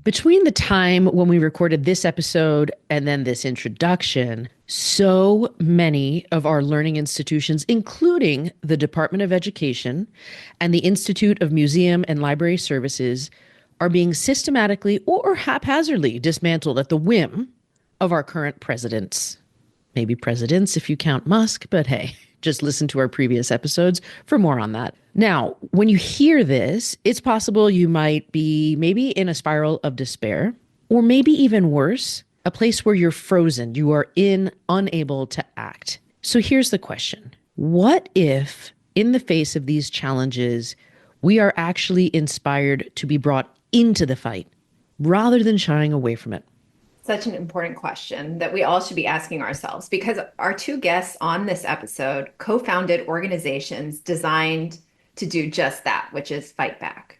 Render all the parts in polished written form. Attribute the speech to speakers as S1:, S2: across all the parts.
S1: Between the time when we recorded this episode and then this introduction, so many of our learning institutions, including the Department of Education and the Institute of Museum and Library Services, are being systematically or haphazardly dismantled at the whim of our current presidents. Maybe presidents if you count Musk, but hey, just listen to our previous episodes for more on that. Now, when you hear this, it's possible you might be maybe in a spiral of despair, or maybe even worse, a place where you're frozen, you are unable to act. So here's the question. What if, in the face of these challenges, we are actually inspired to be brought into the fight rather than shying away from it?
S2: Such an important question that we all should be asking ourselves because our two guests on this episode co-founded organizations designed to do just that, which is fight back.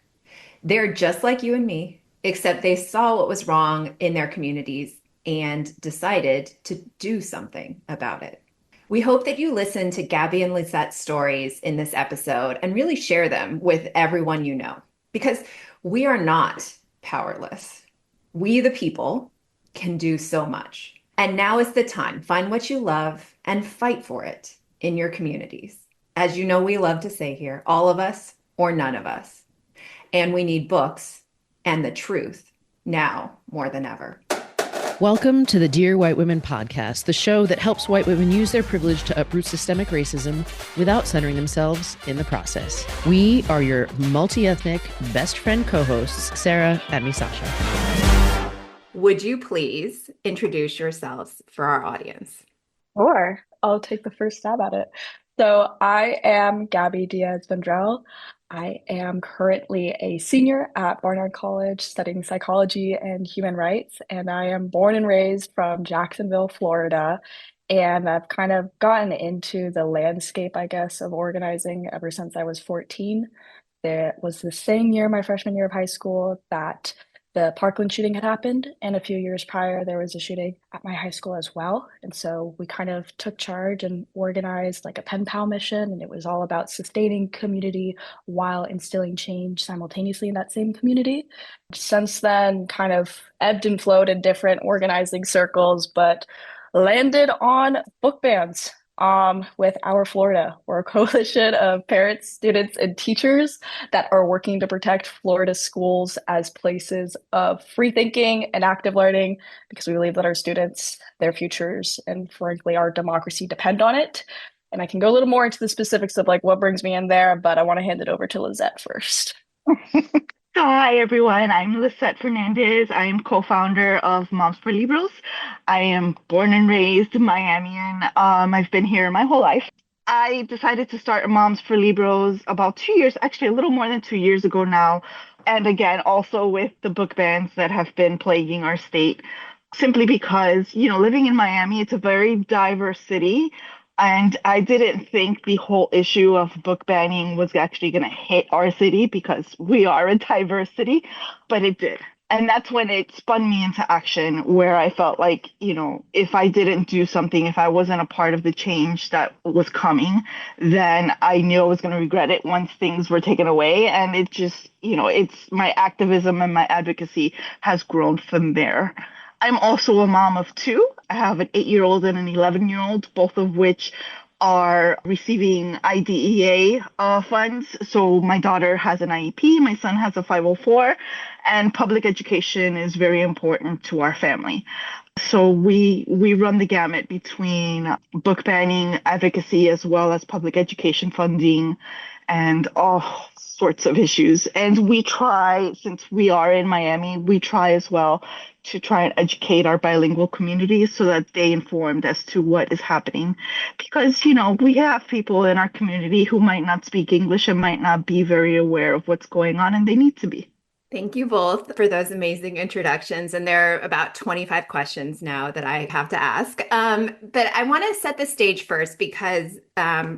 S2: They're just like you and me, except they saw what was wrong in their communities and decided to do something about it. We hope that you listen to Gabby and Lisette's stories in this episode and really share them with everyone you know, because we are not powerless. We, the people, can do so much. And now is the time. Find what you love and fight for it in your communities. As you know, we love to say here, all of us or none of us. And we need books and the truth now more than ever.
S1: Welcome to the Dear White Women podcast, the show that helps white women use their privilege to uproot systemic racism without centering themselves in the process. We are your multi-ethnic best friend co-hosts, Sarah and Misasha.
S2: Would you please introduce yourselves for our audience?
S3: Sure, I'll take the first stab at it. So I am Gabby Diaz-Vendrell. I am currently a senior at Barnard College studying psychology and human rights, and I am born and raised from Jacksonville, Florida. And I've kind of gotten into the landscape, I guess, of organizing ever since I was 14. It was the same year, my freshman year of high school, that the Parkland shooting had happened. And a few years prior, there was a shooting at my high school as well. And so we kind of took charge and organized like a pen pal mission. And it was all about sustaining community while instilling change simultaneously in that same community. Since then, kind of ebbed and flowed in different organizing circles, but landed on book bans with Our Florida. We're a coalition of parents, students, and teachers that are working to protect Florida schools as places of free thinking and active learning because we believe that our students, their futures, and frankly, our democracy depend on it. And I can go a little more into the specifics of like what brings me in there, but I want to hand it over to Lizette first.
S4: Hi everyone, I'm Lisette Fernandez. I am co-founder of Moms for Libros. I am born and raised Miamian. I've been here my whole life. I decided to start Moms for Libros about 2 years, actually a little more than 2 years ago now. And again, also with the book bans that have been plaguing our state, simply because, living in Miami, it's a very diverse city. And I didn't think the whole issue of book banning was actually going to hit our city because we are a diverse city, but it did. And that's when it spun me into action, where I felt like, if I didn't do something, if I wasn't a part of the change that was coming, then I knew I was going to regret it once things were taken away. And it just, it's my activism and my advocacy has grown from there. I'm also a mom of two. I have an 8-year-old and an 11-year-old, both of which are receiving IDEA funds. So my daughter has an IEP, my son has a 504, and public education is very important to our family. So we run the gamut between book banning, advocacy, as well as public education funding and all sorts of issues. And we try, since we are in Miami, we try as well to try and educate our bilingual communities so that they informed as to what is happening. Because, we have people in our community who might not speak English and might not be very aware of what's going on, and they need to be.
S2: Thank you both for those amazing introductions. And there are about 25 questions now that I have to ask. But I want to set the stage first because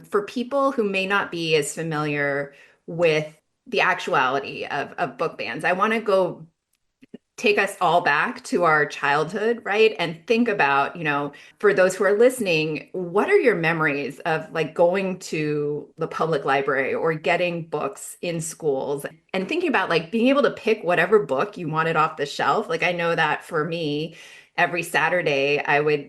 S2: for people who may not be as familiar with the actuality of book bans, I want to take us all back to our childhood, right? And think about, for those who are listening, what are your memories of like going to the public library or getting books in schools and thinking about like being able to pick whatever book you wanted off the shelf? Like I know that for me, every Saturday,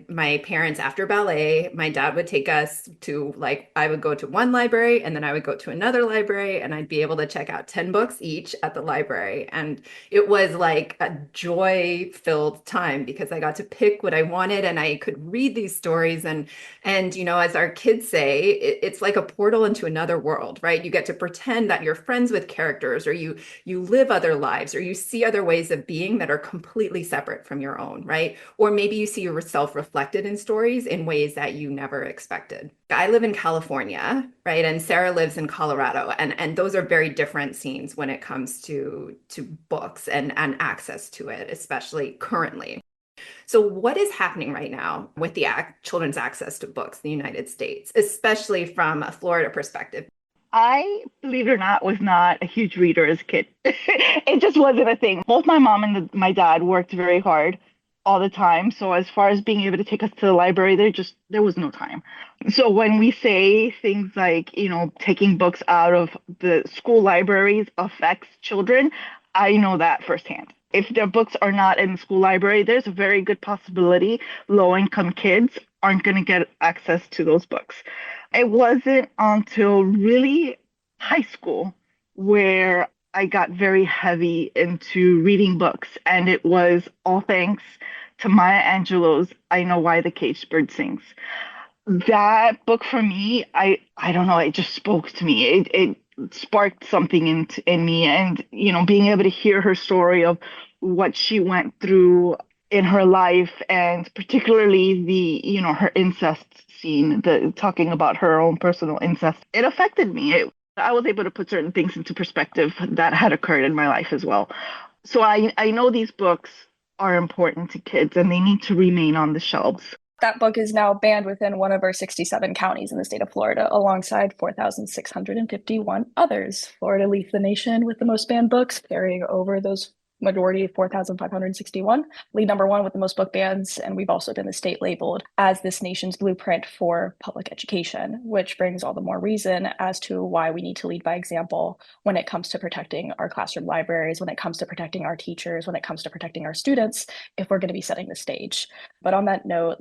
S2: my parents, after ballet, my dad would take us to like, I would go to one library and then I would go to another library and I'd be able to check out 10 books each at the library. And it was like a joy-filled time because I got to pick what I wanted and I could read these stories. And as our kids say, it's like a portal into another world, right? You get to pretend that you're friends with characters or you live other lives or you see other ways of being that are completely separate from your own, right? Or maybe you see yourself reflected in stories in ways that you never expected. I live in California, right? And Sarah lives in Colorado. And those are very different scenes when it comes to books and access to it, especially currently. So what is happening right now with the children's access to books in the United States, especially from a Florida perspective?
S4: I, believe it or not, was not a huge reader as a kid. It just wasn't a thing. Both my mom and my dad worked very hard all the time. So as far as being able to take us to the library, there was no time. So when we say things like, taking books out of the school libraries affects children, I know that firsthand. If their books are not in the school library, there's a very good possibility low-income kids aren't going to get access to those books. It wasn't until really high school where I got very heavy into reading books, and it was all thanks to Maya Angelou's I Know Why the Caged Bird Sings. That book for me, I don't know, it just spoke to me. It sparked something in me, and being able to hear her story of what she went through in her life, and particularly the her incest scene, the talking about her own personal incest, it affected me. I was able to put certain things into perspective that had occurred in my life as well. So I know these books are important to kids and they need to remain on the shelves.
S3: That book is now banned within one of our 67 counties in the state of Florida, alongside 4,651 others. Florida leads the nation with the most banned books, carrying over those majority 4,561, lead number one with the most book bans, and we've also been the state labeled as this nation's blueprint for public education, which brings all the more reason as to why we need to lead by example when it comes to protecting our classroom libraries, when it comes to protecting our teachers, when it comes to protecting our students, if we're going to be setting the stage. But on that note,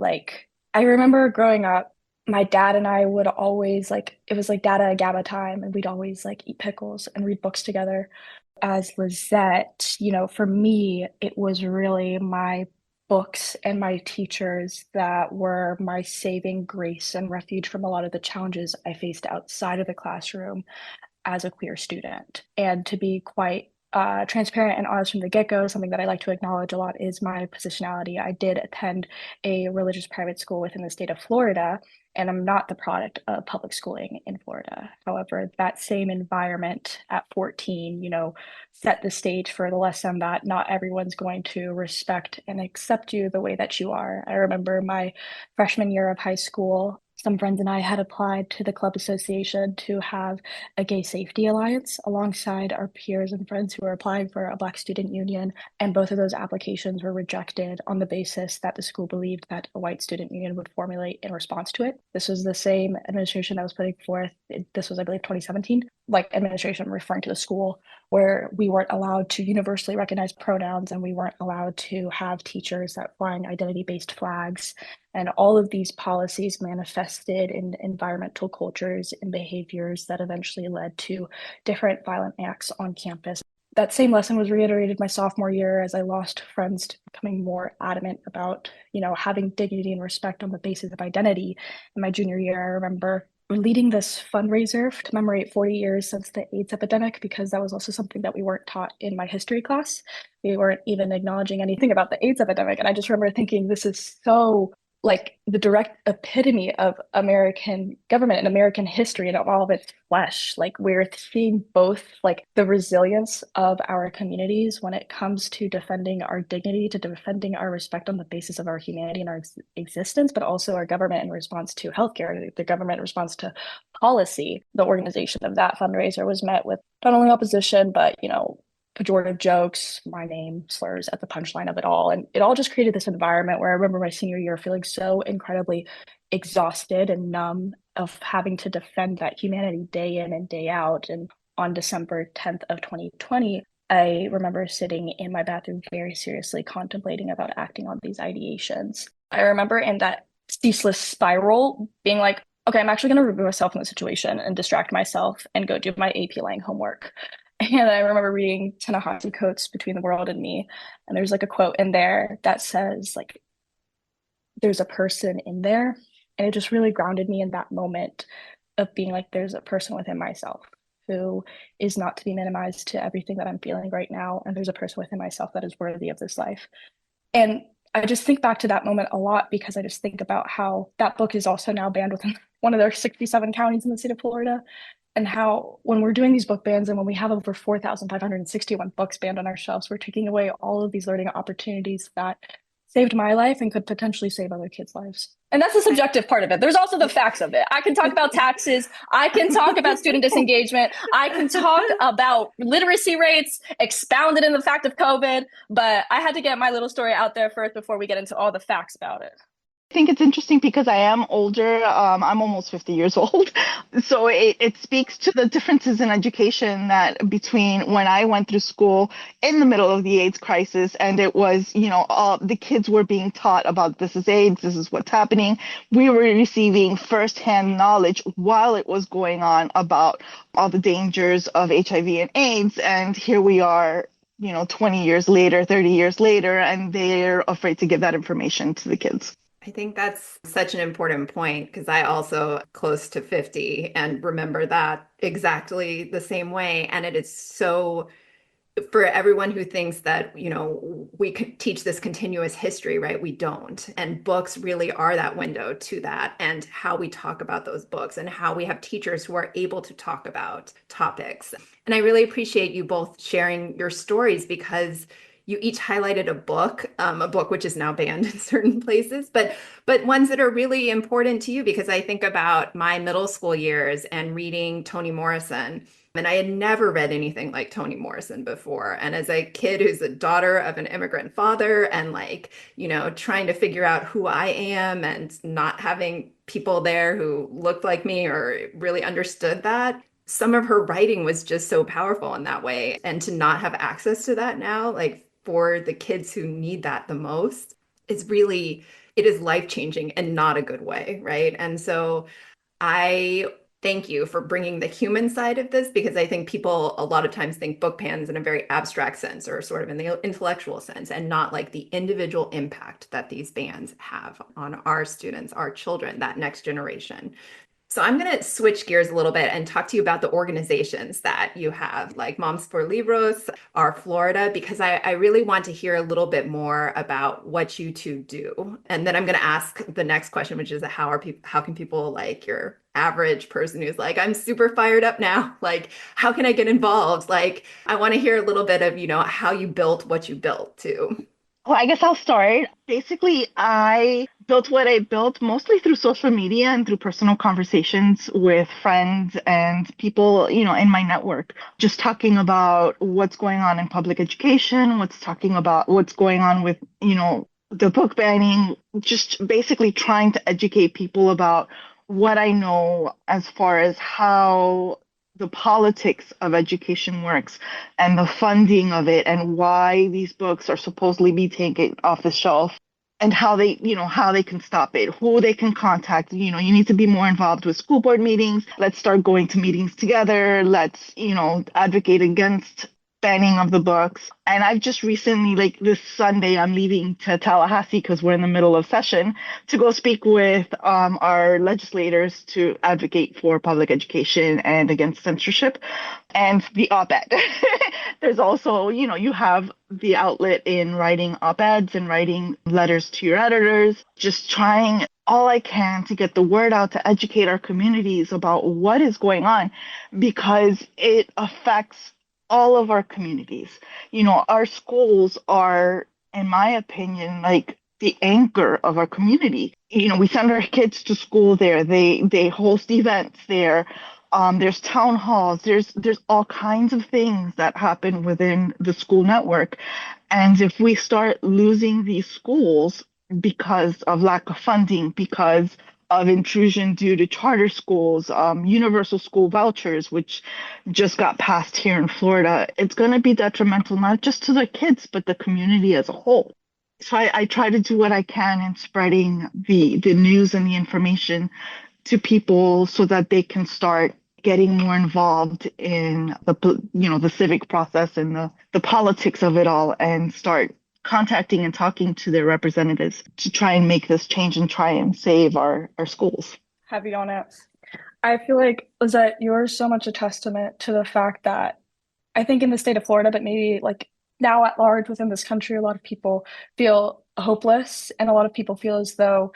S3: I remember growing up, my dad and I would always it was like Dada Gabba time, and we'd always eat pickles and read books together. As Lizette, for me, it was really my books and my teachers that were my saving grace and refuge from a lot of the challenges I faced outside of the classroom as a queer student. And to be quite transparent and honest from the get-go, something that I like to acknowledge a lot is my positionality. I did attend a religious private school within the state of Florida, and I'm not the product of public schooling in Florida. However, that same environment at 14, set the stage for the lesson that not everyone's going to respect and accept you the way that you are. I remember my freshman year of high school, some friends and I had applied to the club association to have a gay safety alliance alongside our peers and friends who were applying for a Black student union. And both of those applications were rejected on the basis that the school believed that a white student union would formulate in response to it. This was the same administration that was putting forth, this was, I believe, 2017, administration referring to the school, where we weren't allowed to universally recognize pronouns and we weren't allowed to have teachers that flying identity-based flags. And all of these policies manifested in environmental cultures and behaviors that eventually led to different violent acts on campus. That same lesson was reiterated my sophomore year as I lost friends to becoming more adamant about, having dignity and respect on the basis of identity. In my junior year, I remember leading this fundraiser to commemorate 40 years since the AIDS epidemic, because that was also something that we weren't taught in my history class. We weren't even acknowledging anything about the AIDS epidemic. And I just remember thinking, this is so the direct epitome of American government and American history and all of its flesh. We're seeing both the resilience of our communities when it comes to defending our dignity, to defending our respect on the basis of our humanity and our existence, but also our government in response to healthcare, the government in response to policy. The organization of that fundraiser was met with not only opposition, but, pejorative jokes, my name, slurs at the punchline of it all. And it all just created this environment where I remember my senior year feeling so incredibly exhausted and numb of having to defend that humanity day in and day out. And on December 10th of 2020, I remember sitting in my bathroom very seriously contemplating about acting on these ideations. I remember in that ceaseless spiral being like, okay, I'm actually going to remove myself from the situation and distract myself and go do my AP Lang homework. And I remember reading Ta-Nehisi Coates' Between the World and Me, and there's like a quote in there that says like there's a person in there, and it just really grounded me in that moment of being like there's a person within myself who is not to be minimized to everything that I'm feeling right now, and there's a person within myself that is worthy of this life. And I just think back to that moment a lot because I just think about how that book is also now banned within one of their 67 counties in the state of Florida. And how, when we're doing these book bans and when we have over 4,561 books banned on our shelves, we're taking away all of these learning opportunities that saved my life and could potentially save other kids' lives. And that's the subjective part of it. There's also the facts of it. I can talk about taxes. I can talk about student disengagement. I can talk about literacy rates expounded in the fact of COVID. But I had to get my little story out there first before we get into all the facts about it.
S4: I think it's interesting because I am older. I'm almost 50 years old. So it speaks to the differences in education that between when I went through school in the middle of the AIDS crisis, and it was, the kids were being taught about this is AIDS, this is what's happening. We were receiving firsthand knowledge while it was going on about all the dangers of HIV and AIDS. And here we are, 20 years later, 30 years later, and they're afraid to give that information to the kids.
S2: I think that's such an important point because I also close to 50 and remember that exactly the same way. And it is so for everyone who thinks that, we could teach this continuous history, right? We don't. And books really are that window to that and how we talk about those books and how we have teachers who are able to talk about topics. And I really appreciate you both sharing your stories because you each highlighted a book which is now banned in certain places, but ones that are really important to you because I think about my middle school years and reading Toni Morrison. And I had never read anything like Toni Morrison before. And as a kid who's a daughter of an immigrant father and trying to figure out who I am and not having people there who looked like me or really understood that, some of her writing was just so powerful in that way. And to not have access to that now, for the kids who need that the most, it is life-changing and not a good way, right? And so I thank you for bringing the human side of this because I think people a lot of times think book bans in a very abstract sense or sort of in the intellectual sense and not like the individual impact that these bans have on our students, our children, that next generation. So I'm going to switch gears a little bit and talk to you about the organizations that you have, like Moms for Libros, our Florida, because I really want to hear a little bit more about what you two do. And then I'm going to ask the next question, which is how can people like your average person who's like, I'm super fired up now. Like, how can I get involved? Like, I want to hear a little bit of, how you built what you built too.
S4: Well, I guess I'll start. Basically, I built what I built mostly through social media and through personal conversations with friends and people, in my network, just talking about what's going on in public education, talking about what's going on with, the book banning, just basically trying to educate people about what I know as far as how the politics of education works and the funding of it and why these books are supposedly be taken off the shelf and how they can stop it, who they can contact. You need to be more involved with school board meetings. Let's start going to meetings together. Let's, advocate against banning of the books. And I've just recently, like this Sunday, I'm leaving to Tallahassee because we're in the middle of session to go speak with our legislators to advocate for public education and against censorship and the op-ed. There's also, you have the outlet in writing op-eds and writing letters to your editors, just trying all I can to get the word out to educate our communities about what is going on because it affects all of our communities. Our schools are, in my opinion, like the anchor of our community. We send our kids to school there. They host events there. There's town halls. There's all kinds of things that happen within the school network. And if we start losing these schools because of lack of funding, because of intrusion due to charter schools, universal school vouchers, which just got passed here in Florida, it's going to be detrimental not just to the kids, but the community as a whole. So I try to do what I can in spreading the news and the information to people so that they can start getting more involved in the civic process and the politics of it all, and start contacting and talking to their representatives to try and make this change and try and save our schools.
S3: Happy on it. I feel like, Lizette, you're so much a testament to the fact that I think in the state of Florida, but maybe like now at large within this country, a lot of people feel hopeless, and a lot of people feel as though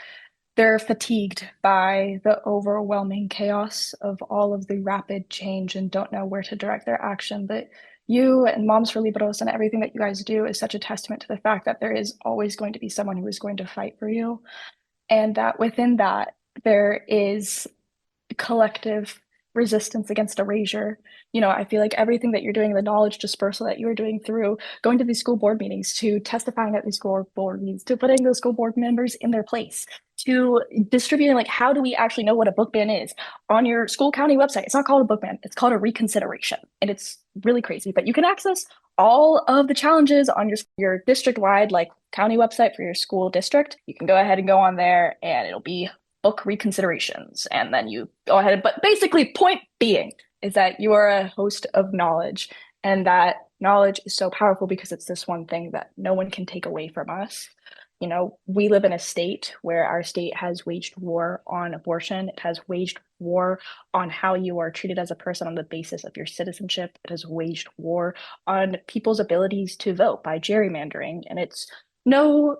S3: they're fatigued by the overwhelming chaos of all of the rapid change and don't know where to direct their action. But you and Moms for Libros and everything that you guys do is such a testament to the fact that there is always going to be someone who is going to fight for you. And that within that, there is collective resistance against erasure. I feel like everything that you're doing, the knowledge dispersal that you're doing through going to these school board meetings, to testifying at these school board meetings, to putting those school board members in their place, to distributing, like, how do we actually know what a book ban is on your school county website? It's not called a book ban, it's called a reconsideration. And it's really crazy, but you can access all of the challenges on your district-wide, like, county website for your school district. You can go ahead and go on there and it'll be book reconsiderations, and then you go ahead. But basically, point being is that you are a host of knowledge, and that knowledge is so powerful because it's this one thing that no one can take away from us. We live in a state where our state has waged war on abortion. It has waged war on how you are treated as a person on the basis of your citizenship. It has waged war on people's abilities to vote by gerrymandering, and it's no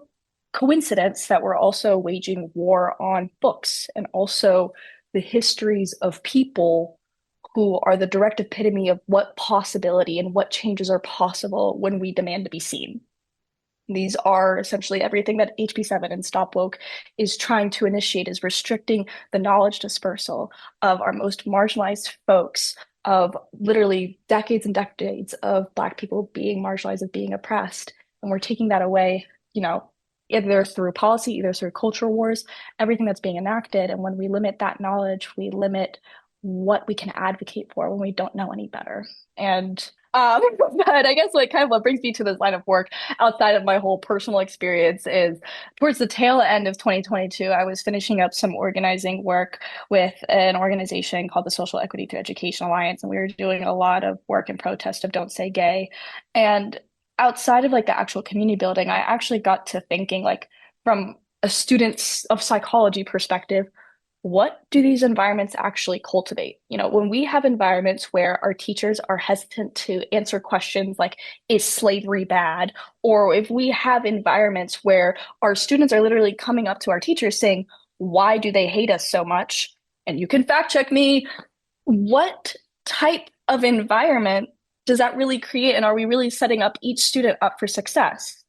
S3: coincidence that we're also waging war on books and also the histories of people who are the direct epitome of what possibility and what changes are possible when we demand to be seen. These are essentially everything that HB7 and Stop Woke is trying to initiate, is restricting the knowledge dispersal of our most marginalized folks, of literally decades and decades of Black people being marginalized, of being oppressed. And we're taking that away, either through policy, either through cultural wars, everything that's being enacted. And when we limit that knowledge, we limit what we can advocate for when we don't know any better. And but I guess kind of what brings me to this line of work outside of my whole personal experience is towards the tail end of 2022, I was finishing up some organizing work with an organization called the Social Equity Through Education Alliance. And we were doing a lot of work in protest of Don't Say Gay. And outside of the actual community building, I actually got to thinking, from a student of psychology perspective, what do these environments actually cultivate? When we have environments where our teachers are hesitant to answer questions like, is slavery bad? Or if we have environments where our students are literally coming up to our teachers saying, why do they hate us so much? And you can fact check me, what type of environment does that really create? And are we really setting up each student up for success?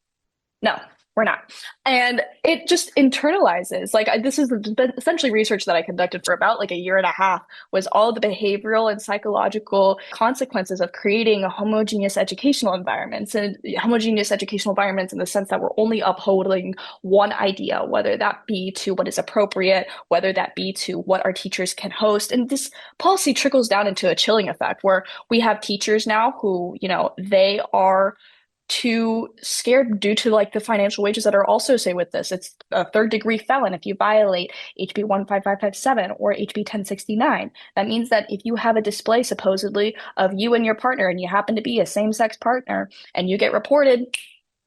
S3: No, we're not. And it just internalizes. This is essentially research that I conducted for about a year and a half, was all the behavioral and psychological consequences of creating homogeneous educational environments, and homogeneous educational environments in the sense that we're only upholding one idea, whether that be to what is appropriate, whether that be to what our teachers can host. And this policy trickles down into a chilling effect where we have teachers now who, they are too scared due to the financial wages that are also say with this. It's a third-degree felon if you violate HB 15557 or HB 1069. That means that if you have a display supposedly of you and your partner and you happen to be a same-sex partner and you get reported,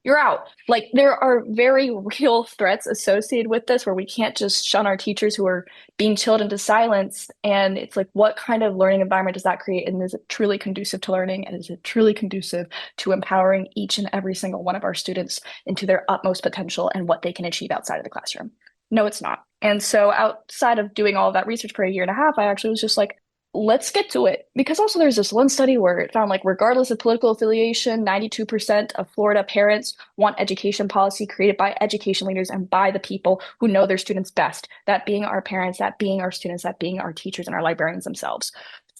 S3: you're out. There are very real threats associated with this where we can't just shun our teachers who are being chilled into silence. And it's what kind of learning environment does that create? And is it truly conducive to learning? And is it truly conducive to empowering each and every single one of our students into their utmost potential and what they can achieve outside of the classroom? No, it's not. And so outside of doing all of that research for a year and a half, I actually was just let's get to it. Because also there's this one study where it found regardless of political affiliation, 92% of Florida parents want education policy created by education leaders and by the people who know their students best. That being our parents, that being our students, that being our teachers and our librarians themselves.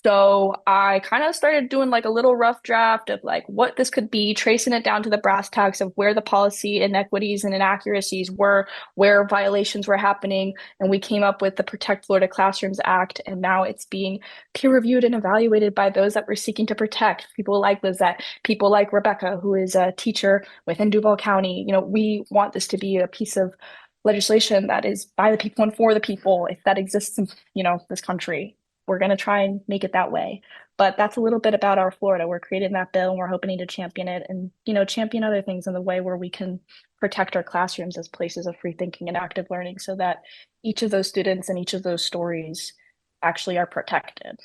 S3: So I kind of started doing like a little rough draft of like what this could be, tracing it down to the brass tacks of where the policy inequities and inaccuracies were, where violations were happening. And we came up with the Protect Florida Classrooms Act. And now it's being peer reviewed and evaluated by those that we're seeking to protect. People like Lizette, people like Rebecca, who is a teacher within Duval County. We want this to be a piece of legislation that is by the people and for the people, if that exists in, this country. We're going to try and make it that way. But that's a little bit about our Florida. We're creating that bill and we're hoping to champion it and, champion other things in the way where we can protect our classrooms as places of free thinking and active learning so that each of those students and each of those stories actually are protected.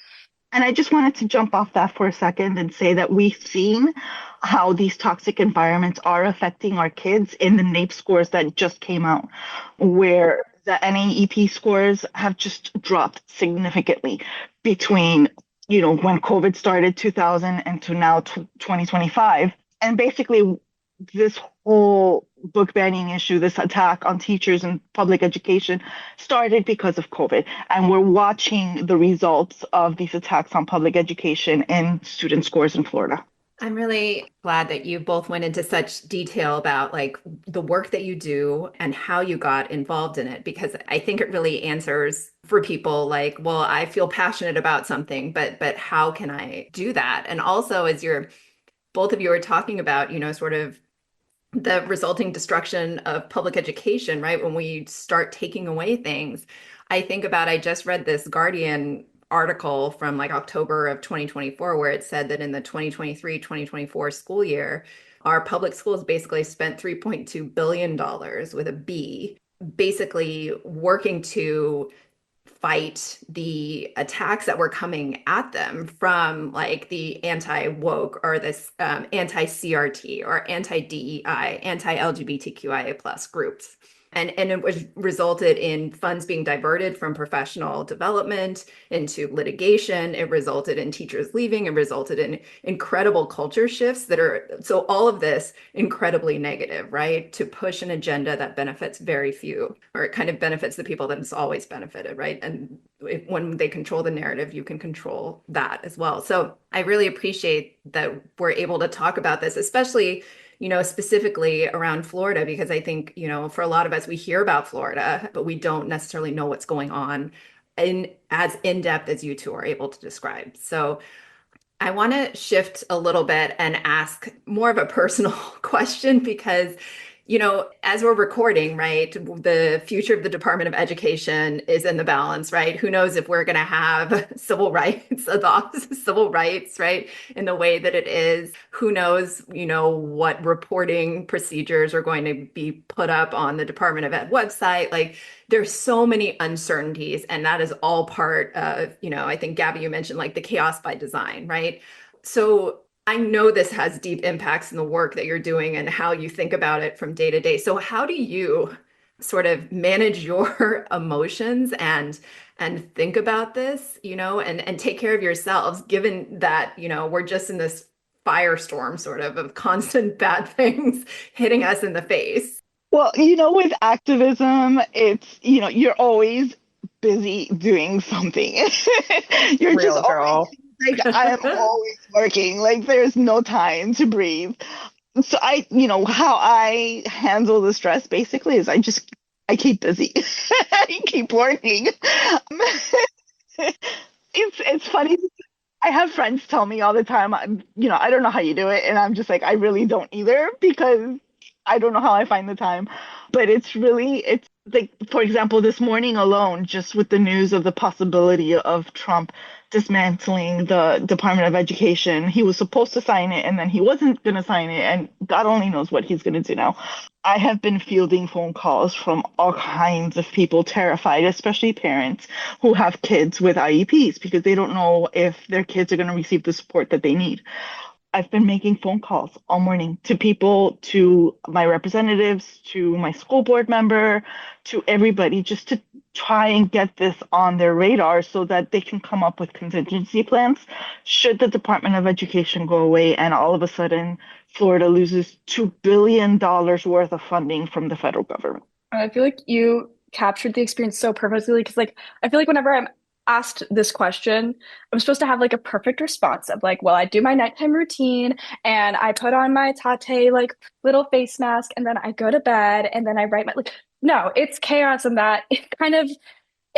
S4: And I just wanted to jump off that for a second and say that we've seen how these toxic environments are affecting our kids in the NAEP scores that just came out, where the NAEP scores have just dropped significantly between, when COVID started 2000 and to now 2025. And basically, this whole book banning issue, this attack on teachers and public education started because of COVID. And we're watching the results of these attacks on public education and student scores in Florida.
S2: I'm really glad that you both went into such detail about like the work that you do and how you got involved in it, because I think it really answers for people like, well, I feel passionate about something, but how can I do that? And also as both of you are talking about, sort of the resulting destruction of public education, right? When we start taking away things, I think about, I just read this Guardian article from like October of 2024, where it said that in the 2023-2024 school year, our public schools basically spent $3.2 billion with a B, basically working to fight the attacks that were coming at them from like the anti-woke or this anti-CRT or anti-DEI, anti-LGBTQIA plus groups. And it was resulted in funds being diverted from professional development into litigation. It resulted in teachers leaving. It resulted in incredible culture shifts that are, so all of this incredibly negative, right? To push an agenda that benefits very few, or it kind of benefits the people that it's always benefited, right? And when they control the narrative, you can control that as well. So I really appreciate that we're able to talk about this, especially specifically around Florida, because I think, for a lot of us, we hear about Florida, but we don't necessarily know what's going on as in-depth as you two are able to describe. So I want to shift a little bit and ask more of a personal question because, as we're recording, right, the future of the Department of Education is in the balance, right? Who knows if we're going to have civil rights, the Office of Civil Rights, right, in the way that it is. Who knows, what reporting procedures are going to be put up on the Department of Ed website. Like, there's so many uncertainties, and that is all part of, I think, Gabby, you mentioned like the chaos by design, right? So I know this has deep impacts in the work that you're doing and how you think about it from day to day. So how do you sort of manage your emotions and think about this, and take care of yourselves, given that, we're just in this firestorm sort of constant bad things hitting us in the face?
S4: Well, with activism, it's, you're always busy doing something. You're
S3: Real
S4: just
S3: girl.
S4: always like, I am always working. Like, there's no time to breathe. So how I handle the stress basically is I keep busy. I keep working. It's funny. I have friends tell me all the time, I don't know how you do it. And I'm just like, I really don't either, because I don't know how I find the time. But it's like, for example, this morning alone, just with the news of the possibility of Trump dismantling the Department of Education, he was supposed to sign it and then he wasn't going to sign it. And God only knows what he's going to do now. I have been fielding phone calls from all kinds of people terrified, especially parents who have kids with IEPs, because they don't know if their kids are going to receive the support that they need. I've been making phone calls all morning to people, to my representatives, to my school board member, to everybody, just to try and get this on their radar so that they can come up with contingency plans should the Department of Education go away and all of a sudden Florida loses $2 billion worth of funding from the federal government.
S3: I feel like you captured the experience so perfectly because, like, I feel like whenever I'm asked this question, I'm supposed to have like a perfect response of like, well, I do my nighttime routine and I put on my Tate like little face mask and then I go to bed and then I write my like no, it's chaos and that it kind of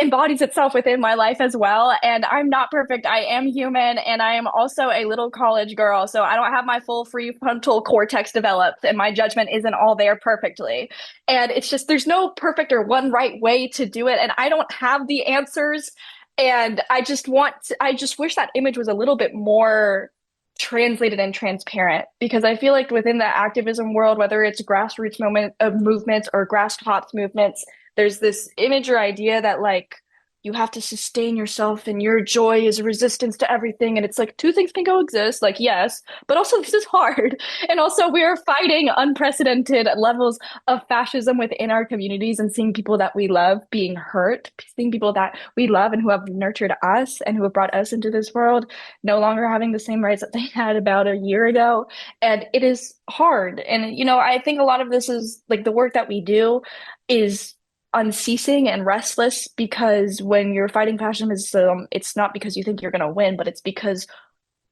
S3: embodies itself within my life as well. And I'm not perfect. I am human and I am also a little college girl. So I don't have my full prefrontal cortex developed and my judgment isn't all there perfectly. And it's just, there's no perfect or one right way to do it. And I don't have the answers. And I just wish that image was a little bit more translated and transparent because I feel like within the activism world, whether it's movements or grassroots movements, there's this image or idea that like you have to sustain yourself and your joy is a resistance to everything. And it's like two things can coexist, like yes, but also this is hard. And also we are fighting unprecedented levels of fascism within our communities and seeing people that we love being hurt, seeing people that we love and who have nurtured us and who have brought us into this world no longer having the same rights that they had about a year ago. And it is hard. And, you know, I think a lot of this is like the work that we do is unceasing and restless because when you're fighting fascism, it's not because you think you're going to win, but it's because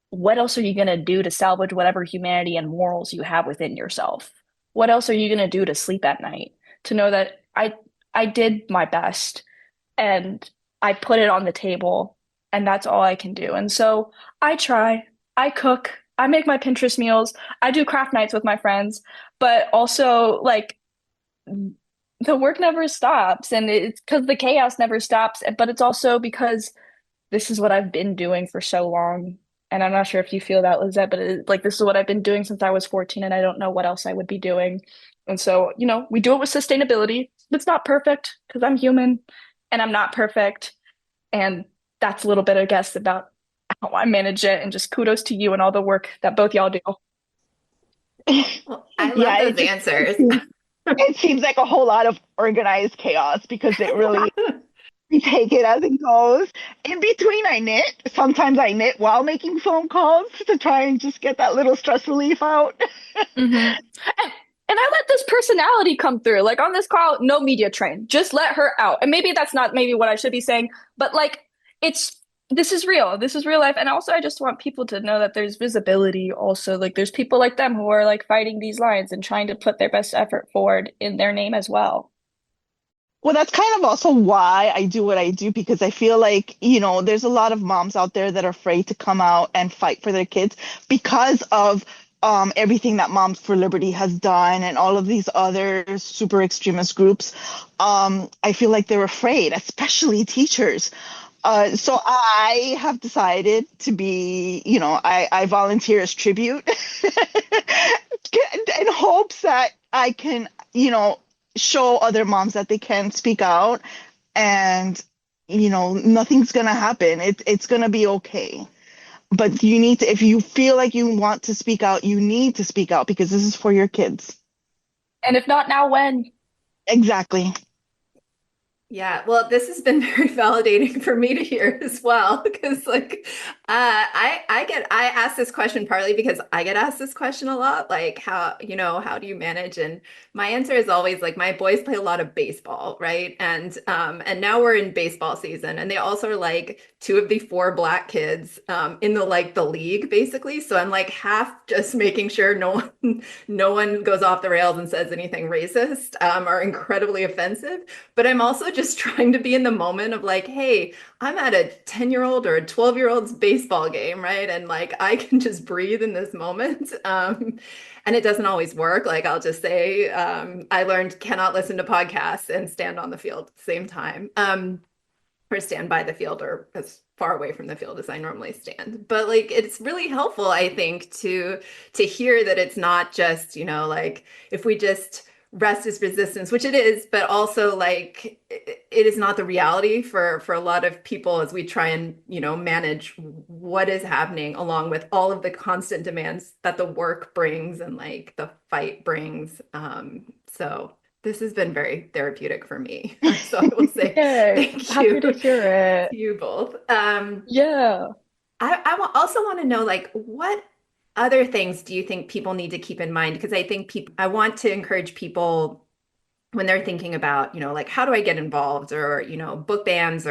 S3: what else are you going to do to salvage whatever humanity and morals you have within yourself? What else are you going to do to sleep at night? To know that I did my best and I put it on the table and that's all I can do. And so I try, I cook, I make my Pinterest meals, I do craft nights with my friends, but also like the work never stops and it's because the chaos never stops, but it's also because this is what I've been doing for so long. And I'm not sure if you feel that, Lizette, but like this is what I've been doing since I was 14 and I don't know what else I would be doing. And so, you know, we do it with sustainability. It's not perfect because I'm human and I'm not perfect. And that's a little bit, I guess, about how I manage it. And just kudos to you and all the work that both y'all do.
S2: Well, I love
S4: Yeah,
S2: those answers.
S4: it seems like a whole lot of organized chaos because it really we take it as it goes. In between, I knit. Sometimes I knit while making phone calls to try and just get that little stress relief out.
S3: Mhm. And I let this personality come through. Like on this call, no media train. Just let her out. And maybe that's not maybe what I should be saying, but like it's this is real. This is real life. And also I just want people to know that there's visibility also. Like there's people like them who are like fighting these lines and trying to put their best effort forward in their name as well.
S4: Well, that's kind of also why I do what I do because I feel like, there's a lot of moms out there that are afraid to come out and fight for their kids because of everything that Moms for Liberty has done and all of these other super extremist groups. I feel like they're afraid, especially teachers. So I have decided to be, I volunteer as tribute in hopes that I can, show other moms that they can speak out and, nothing's going to happen. It's going to be okay. But you need to, if you feel like you want to speak out, you need to speak out because this is for your kids.
S3: And if not now, when?
S4: Exactly.
S2: Yeah, well, this has been very validating for me to hear as well because like I ask this question partly because I get asked this question a lot, like how do you manage? And my answer is always like my boys play a lot of baseball, right? And now we're in baseball season and they also are like two of the four Black kids in the league basically. So I'm like half just making sure no one goes off the rails and says anything racist or incredibly offensive. But I'm also just trying to be in the moment of like, hey, I'm at a 10-year-old or a 12-year-old's baseball game, right? And like I can just breathe in this moment. And it doesn't always work. Like I'll just say, I learned cannot listen to podcasts and stand on the field at the same time. Or stand by the field or as far away from the field as I normally stand. But like it's really helpful, I think, to hear that it's not just, like if we just rest is resistance, which it is, but also like it is not the reality for a lot of people as we try and, manage what is happening along with all of the constant demands that the work brings and like the fight brings. So this has been very therapeutic for me. So I will say
S3: Yay.
S2: thank
S3: Happy
S2: you
S3: to hear it.
S2: to you both.
S3: Yeah.
S2: Also want to know, like, what other things do you think people need to keep in mind? Because I think I want to encourage people when they're thinking about, like, how do I get involved or, book bans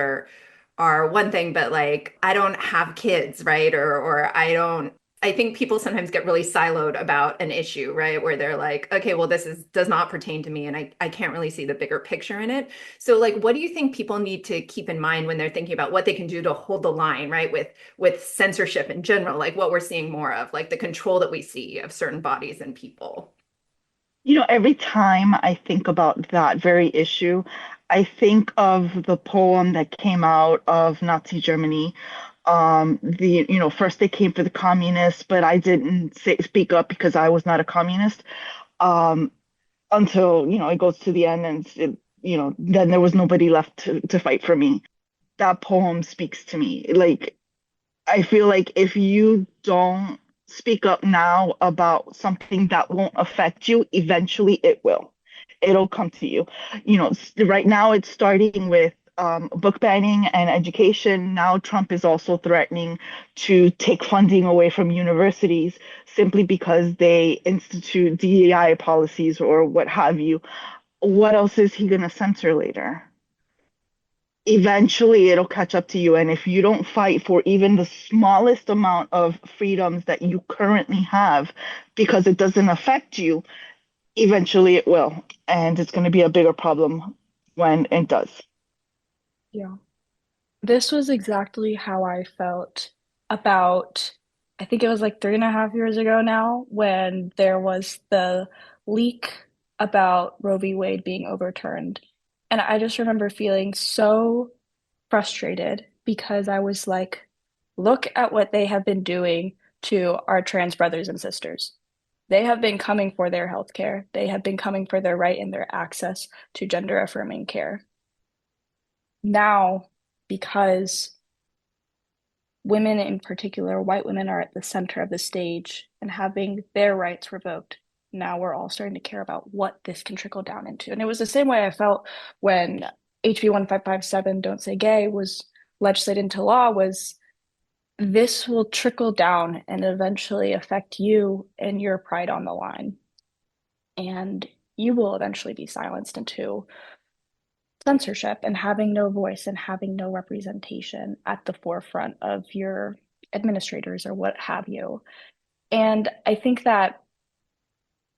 S2: are one thing, but like I don't have kids, right? Or I don't I think people sometimes get really siloed about an issue, right? Where they're like, okay, well, this is does not pertain to me and I can't really see the bigger picture in it. So like what do you think people need to keep in mind when they're thinking about what they can do to hold the line, right? With censorship in general, like what we're seeing more of, like the control that we see of certain bodies and people.
S4: Every time I think about that very issue, I think of the poem that came out of Nazi Germany. First they came for the communists, but I didn't speak up because I was not a communist. Um, until, it goes to the end and then there was nobody left to fight for me. That poem speaks to me. Like, I feel like if you don't speak up now about something that won't affect you, eventually it will. It'll come to you. Right now it's starting with book banning and education. Now Trump is also threatening to take funding away from universities simply because they institute DEI policies or what have you. What else is he going to censor later? Eventually it'll catch up to you. And if you don't fight for even the smallest amount of freedoms that you currently have because it doesn't affect you, eventually it will. And it's going to be a bigger problem when it does.
S3: Yeah. This was exactly how I felt about, I think it was like 3.5 years ago now, when there was the leak about Roe v. Wade being overturned. And I just remember feeling so frustrated because I was like, look at what they have been doing to our trans brothers and sisters. They have been coming for their health care. They have been coming for their right and their access to gender affirming care. Now, because women in particular, white women, are at the center of the stage and having their rights revoked, now we're all starting to care about what this can trickle down into. And it was the same way I felt when HB 1557, Don't Say Gay, was legislated into law, was this will trickle down and eventually affect you and your pride on the line. And you will eventually be silenced into censorship and having no voice and having no representation at the forefront of your administrators or what have you. And I think that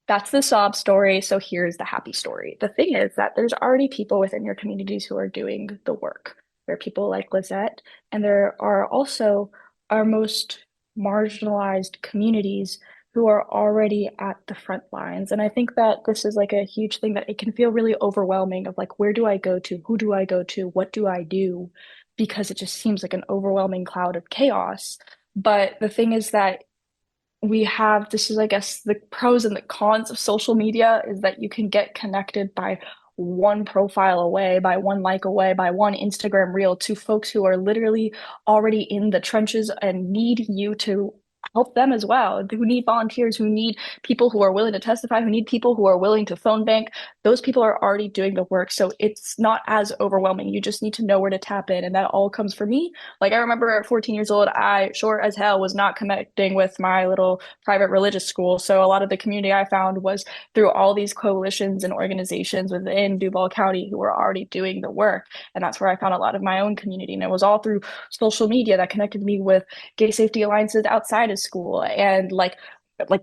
S3: that's the sob story. So here's the happy story. The thing is that there's already people within your communities who are doing the work. There are people like Lizette, and there are also our most marginalized communities who are already at the front lines. And I think that this is like a huge thing that it can feel really overwhelming of like, where do I go to? Who do I go to? What do I do? Because it just seems like an overwhelming cloud of chaos. But the thing is that we have this is I guess the pros and the cons of social media is that you can get connected by one profile away, by one like away, by one Instagram reel to folks who are literally already in the trenches and need you to help them as well, who need volunteers, who need people who are willing to testify, who need people who are willing to phone bank. Those people are already doing the work. So it's not as overwhelming. You just need to know where to tap in. And that all comes from me. Like I remember at 14 years old, I sure as hell was not connecting with my little private religious school. So a lot of the community I found was through all these coalitions and organizations within Duval County who were already doing the work. And that's where I found a lot of my own community. And it was all through social media that connected me with gay safety alliances outside of school and like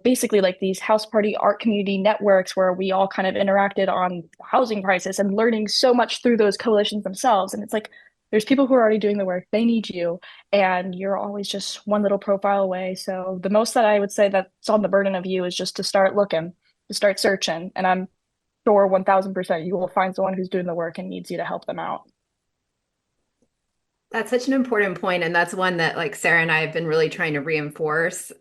S3: basically like these house party art community networks where we all kind of interacted on housing crisis and learning so much through those coalitions themselves. And it's like there's people who are already doing the work. They need you, and you're always just one little profile away. So the most that I would say that's on the burden of you is just to start looking, to start searching. And I'm sure 1000% you will find someone who's doing the work and needs you to help them out.
S2: That's such an important point, and that's one that like Sarah and I have been really trying to reinforce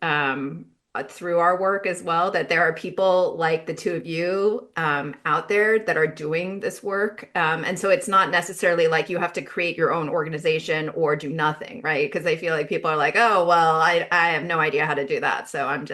S2: through our work as well, that there are people like the two of you out there that are doing this work. And so it's not necessarily like you have to create your own organization or do nothing, right? Because I feel like people are like, oh, well, I have no idea how to do that. So I'm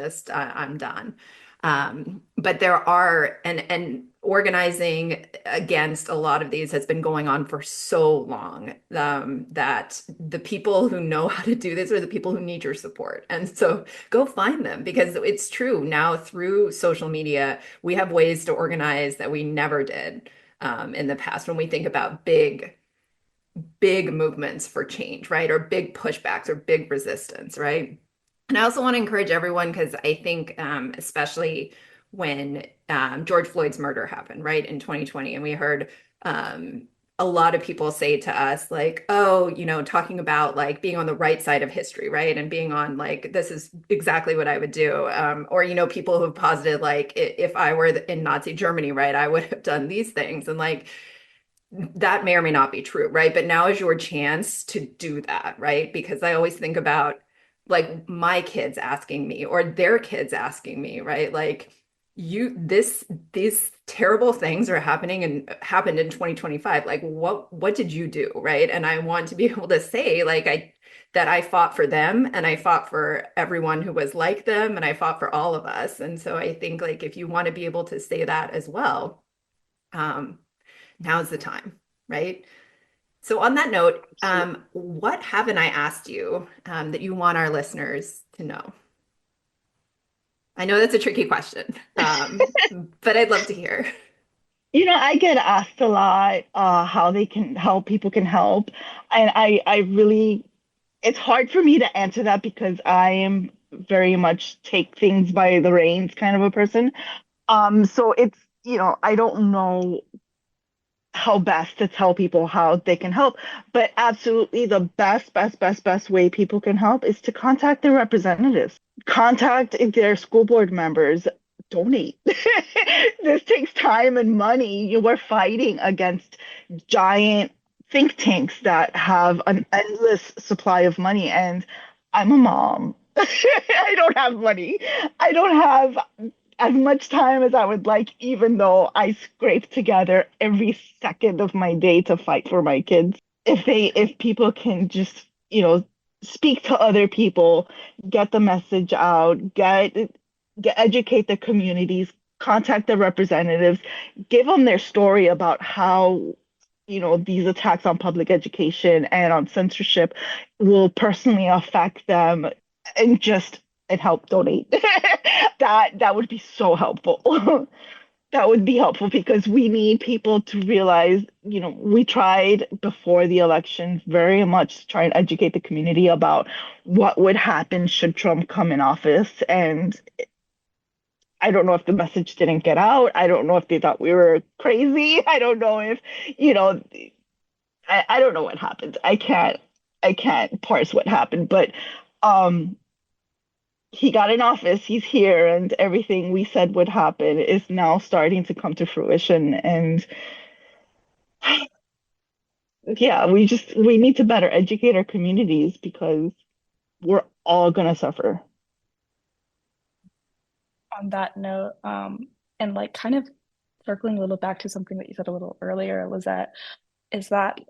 S2: done. But there are, and organizing against a lot of these has been going on for so long that the people who know how to do this are the people who need your support. And so go find them because it's true now through social media, we have ways to organize that we never did in the past when we think about big big movements for change, right? Or big pushbacks or big resistance, right? And I also want to encourage everyone because I think, especially when George Floyd's murder happened, right, in 2020, and we heard a lot of people say to us, like, oh, talking about like being on the right side of history, right, and being on like, this is exactly what I would do. Or, people who have posited, like, if I were in Nazi Germany, right, I would have done these things. And like, that may or may not be true, right? But now is your chance to do that, right? Because I always think about like my kids asking me or their kids asking me, right? Like these terrible things are happening and happened in 2025. Like what did you do, right? And I want to be able to say like that I fought for them and I fought for everyone who was like them and I fought for all of us. And so I think like if you want to be able to say that as well, um, now's the time, right? So on that note, what haven't I asked you that you want our listeners to know? I know that's a tricky question, but I'd love to hear.
S4: I get asked a lot how people can help. And I really, it's hard for me to answer that because I am very much take things by the reins kind of a person. So it's, I don't know how best to tell people how they can help. But absolutely the best way people can help is to contact their representatives, contact their school board members, donate. This takes time and money. You are fighting against giant think tanks that have an endless supply of money. And I'm a mom. I don't have money. I don't have as much time as I would like, even though I scrape together every second of my day to fight for my kids. If people can just, speak to other people, get the message out, educate the communities, contact the representatives, give them their story about how, these attacks on public education and on censorship will personally affect them and just and help donate. That would be so helpful. That would be helpful because we need people to realize, we tried before the election very much to try and educate the community about what would happen should Trump come in office. And I don't know if the message didn't get out. I don't know if they thought we were crazy. I don't know if, you know, I don't know what happened. I can't parse what happened, but um he got in office, he's here, and everything we said would happen is now starting to come to fruition. And yeah, we need to better educate our communities because we're all gonna suffer.
S3: On that note, and like kind of circling a little back to something that you said a little earlier, is that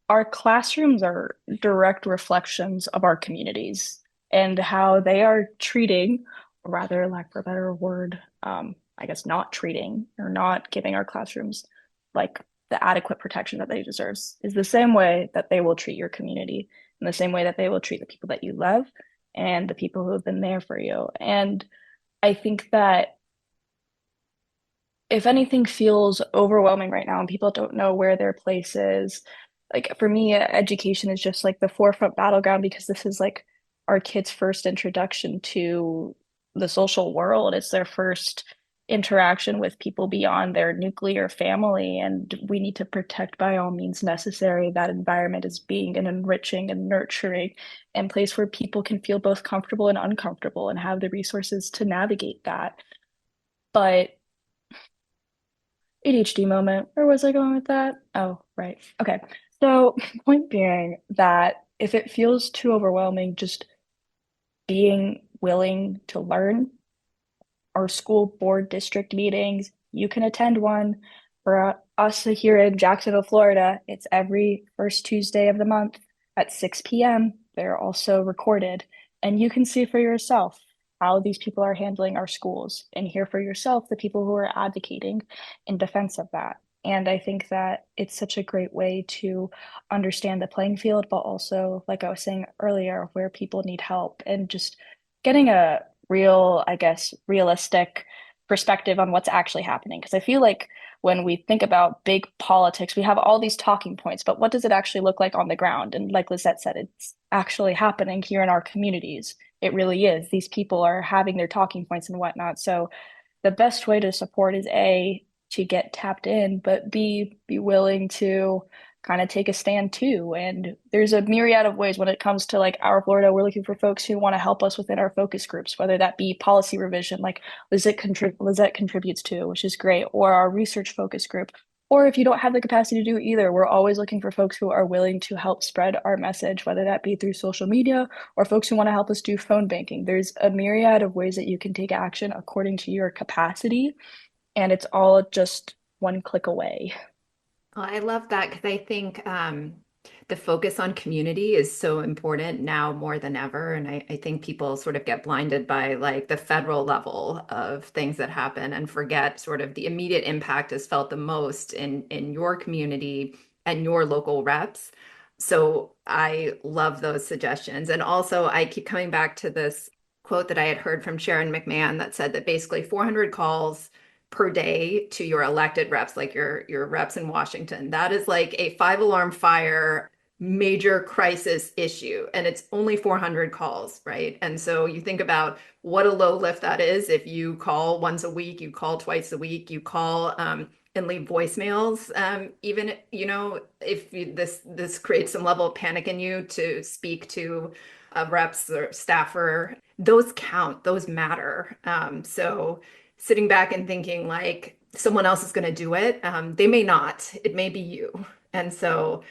S3: our classrooms are direct reflections of our communities and how they are treating, or rather, lack for a better word, I guess not treating or not giving our classrooms like the adequate protection that they deserve is the same way that they will treat your community, in the same way that they will treat the people that you love and the people who have been there for you. And I think that if anything feels overwhelming right now and people don't know where their place is, like for me, education is just like the forefront battleground because this is like our kids' first introduction to the social world. It's their first interaction with people beyond their nuclear family. And we need to protect by all means necessary that environment as being an enriching and nurturing and place where people can feel both comfortable and uncomfortable and have the resources to navigate that. But ADHD moment. Where was I going with that? Oh, right. Okay. So, point being that if it feels too overwhelming, just being willing to learn our school board district meetings, you can attend one. For us here in Jacksonville, Florida, it's every first Tuesday of the month at 6 p.m. They're also recorded, and you can see for yourself how these people are handling our schools and hear for yourself the people who are advocating in defense of that. And I think that it's such a great way to understand the playing field, but also, like I was saying earlier, where people need help and just getting a real, I guess, realistic perspective on what's actually happening. Because I feel like when we think about big politics, we have all these talking points, but what does it actually look like on the ground? And like Lisette said, it's actually happening here in our communities. It really is. These people are having their talking points and whatnot. So the best way to support is A, to get tapped in, but B, be willing to kind of take a stand too. And there's a myriad of ways when it comes to like Our Florida. We're looking for folks who want to help us within our focus groups, whether that be policy revision, like Lisette contributes to, which is great, or our research focus group. Or if you don't have the capacity to do either, we're always looking for folks who are willing to help spread our message, whether that be through social media or folks who want to help us do phone banking. There's a myriad of ways that you can take action according to your capacity, and it's all just one click away.
S2: Well, I love that because I think the focus on community is so important now more than ever. And I think people sort of get blinded by like the federal level of things that happen and forget sort of the immediate impact is felt the most in your community and your local reps. So I love those suggestions. And also, I keep coming back to this quote that I had heard from Sharon McMahon that said that basically 400 calls per day to your elected reps, like your reps in Washington. That is like a 5-alarm fire major crisis issue. And it's only 400 calls, right? And so you think about what a low lift that is. If you call once a week, you call twice a week, you call and leave voicemails, even, if this creates some level of panic in you to speak to reps or staffer, those count, those matter. So sitting back and thinking like someone else is going to do it. They may not, it may be you. And so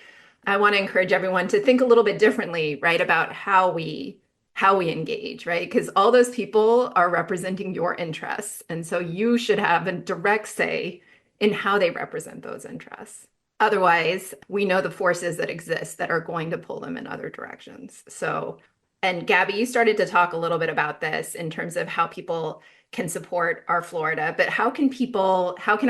S2: I want to encourage everyone to think a little bit differently, right, about how we engage, right? Because all those people are representing your interests. And so you should have a direct say in how they represent those interests. Otherwise, we know the forces that exist that are going to pull them in other directions. So, and Gabby, you started to talk a little bit about this in terms of how people can support Our Florida, but how can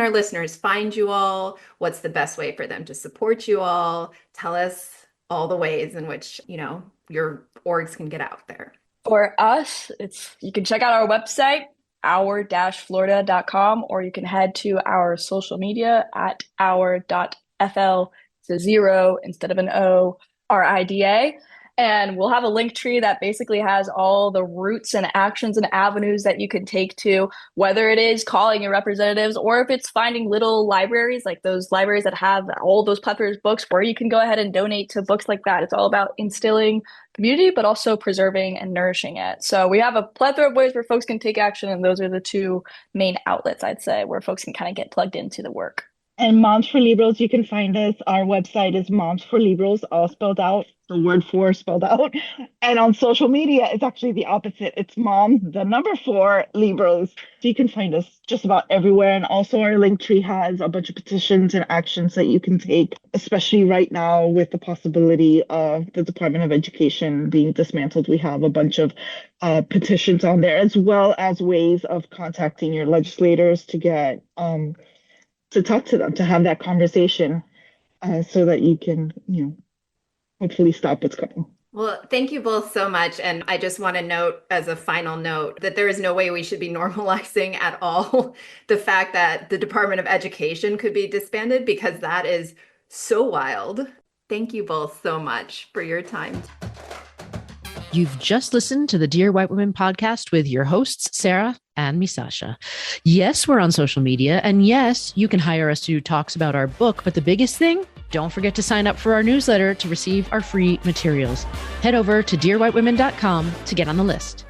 S2: our listeners find you all? What's the best way for them to support you all? Tell us all the ways in which, your orgs can get out there.
S3: For us, you can check out our website, our-florida.com, or you can head to our social media at our.fl, it's a 0 instead of an O, RIDA. And we'll have a link tree that basically has all the routes and actions and avenues that you can take to, whether it is calling your representatives or if it's finding little libraries, like those libraries that have all those plethora of books where you can go ahead and donate to books like that. It's all about instilling community, but also preserving and nourishing it. So we have a plethora of ways where folks can take action. And those are the two main outlets, I'd say, where folks can kind of get plugged into the work.
S4: And Moms for Liberals, you can find us. Our website is Moms for Liberals, all spelled out, the word 4 spelled out. And on social media, it's actually the opposite. It's Moms, the number 4, Liberals. So you can find us just about everywhere. And also our link tree has a bunch of petitions and actions that you can take, especially right now with the possibility of the Department of Education being dismantled. We have a bunch of petitions on there, as well as ways of contacting your legislators to get to talk to them, to have that conversation so that you can, hopefully stop what's coming.
S2: Well, thank you both so much. And I just want to note as a final note that there is no way we should be normalizing at all the fact that the Department of Education could be disbanded, because that is so wild. Thank you both so much for your time.
S1: You've just listened to the Dear White Women podcast with your hosts, Sarah and me, Sasha. Yes, we're on social media. And yes, you can hire us to do talks about our book. But the biggest thing, don't forget to sign up for our newsletter to receive our free materials. Head over to dearwhitewomen.com to get on the list.